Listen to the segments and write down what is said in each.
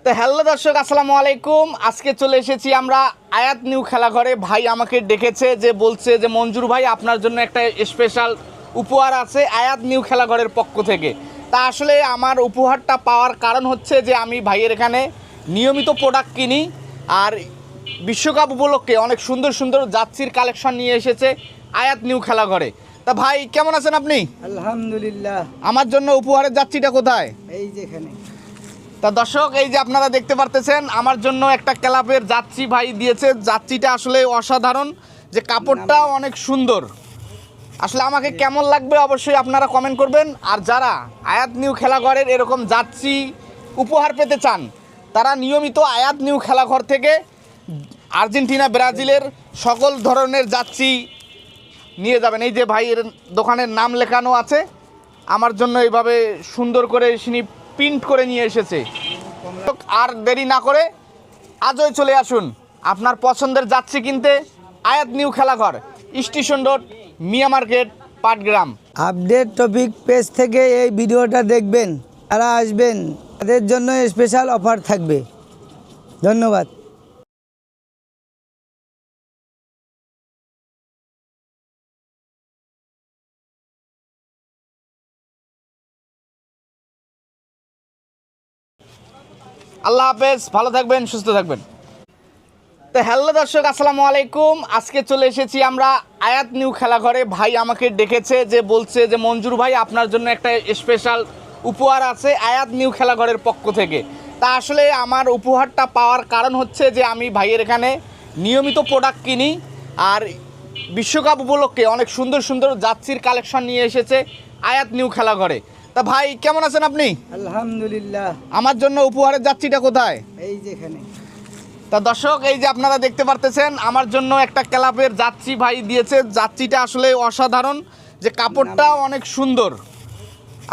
তো হ্যালো দর্শক, আসসালামু আলাইকুম। আজকে চলে এসেছি আমরা আয়াত নিউ খেলাঘরে। ভাই আমাকে ডেকেছে, যে বলছে যে মঞ্জুর ভাই আপনার জন্য একটা স্পেশাল উপহার আছে আয়াত নিউ খেলাঘরের পক্ষ থেকে। তা আসলে আমার উপহারটা পাওয়ার কারণ হচ্ছে যে আমি ভাইয়ের এখানে নিয়মিত প্রোডাক্ট কিনি, আর বিশ্বকাপ উপলক্ষে অনেক সুন্দর সুন্দর জার্সির কালেকশন নিয়ে এসেছে আয়াত নিউ খেলাঘরে। তা ভাই কেমন আছেন আপনি? আলহামদুলিল্লাহ। আমার জন্য উপহারের জার্সিটা কোথায়? এই যেখানে। তা দর্শক, এই যে আপনারা দেখতে পারতেছেন আমার জন্য একটা ক্লাবের জার্সি ভাই দিয়েছে। জার্সিটা আসলে অসাধারণ, যে কাপড়টা অনেক সুন্দর। আসলে আমাকে কেমন লাগবে অবশ্যই আপনারা কমেন্ট করবেন। আর যারা আয়াত নিউ খেলাঘরের এরকম জার্সি উপহার পেতে চান, তারা নিয়মিত আয়াত নিউ খেলাঘর থেকে আর্জেন্টিনা ব্রাজিলের সকল ধরনের জার্সি নিয়ে যাবেন। এই যে ভাইয়ের দোকানের নাম লেখানো আছে, আমার জন্য এইভাবে সুন্দর করে তিনি প্রিন্ট করে নিয়ে এসেছে। আর দেরি না করে আজই চলে আসুন আপনার পছন্দের জার্সি কিনতে Ayat new Khelaghar, station road, Mia market, Patgram. Update topic page থেকে এই ভিডিওটা দেখবেন, যারা আসবেন তাদের জন্য স্পেশাল অফার থাকবে। ধন্যবাদ। আল্লাহ হাফেজ, ভালো থাকবেন, সুস্থ থাকবেন। তো হ্যালো দর্শক, আসসালামু আলাইকুম। আজকে চলে এসেছি আমরা আয়াত নিউ খেলাঘরে। ভাই আমাকে ডেকেছে, যে বলছে যে মঞ্জুর ভাই আপনার জন্য একটা স্পেশাল উপহার আছে আয়াত নিউ খেলাঘরের পক্ষ থেকে। তা আসলে আমার উপহারটা পাওয়ার কারণ হচ্ছে যে আমি ভাইয়ের এখানে নিয়মিত প্রোডাক্ট কিনি, আর বিশ্বকাপ উপলক্ষে অনেক সুন্দর সুন্দর জার্সির কালেকশন নিয়ে এসেছে আয়াত নিউ খেলাঘরে। তা ভাই কেমন আছেন আপনি? আলহামদুলিল্লাহ। আমার জন্য উপহারের জার্সিটা কোথায়? এই যেখানে। তা দর্শক, এই যে আপনারা দেখতে পারতেছেন আমার জন্য একটা ক্লাবের জার্সি ভাই দিয়েছে। জার্সিটা আসলে অসাধারণ, যে কাপড়টা অনেক সুন্দর।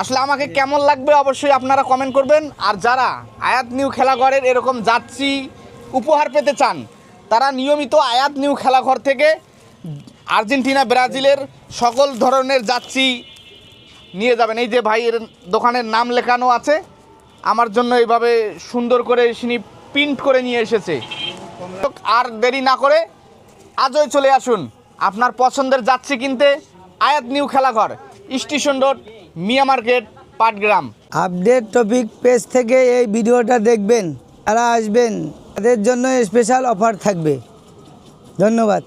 আসলে আমাকে কেমন লাগবে অবশ্যই আপনারা কমেন্ট করবেন। আর যারা আয়াত নিউ খেলাঘরের এরকম জার্সি উপহার পেতে চান, তারা নিয়মিত আয়াত নিউ খেলাঘর থেকে আর্জেন্টিনা ব্রাজিলের সকল ধরনের জার্সি নিয়ে যাবেন। এই যে ভাইয়ের দোকানের নাম লেখানো আছে, আমার জন্য এইভাবে সুন্দর করে তিনি প্রিন্ট করে নিয়ে এসেছে। আর দেরি না করে আজই চলে আসুন আপনার পছন্দের জার্সি কিনতে Ayat new Khelaghar, station road, Mia market, Patgram. Update topic page থেকে এই ভিডিওটা দেখবেন, যারা আসবেন তাদের জন্য স্পেশাল অফার থাকবে। ধন্যবাদ।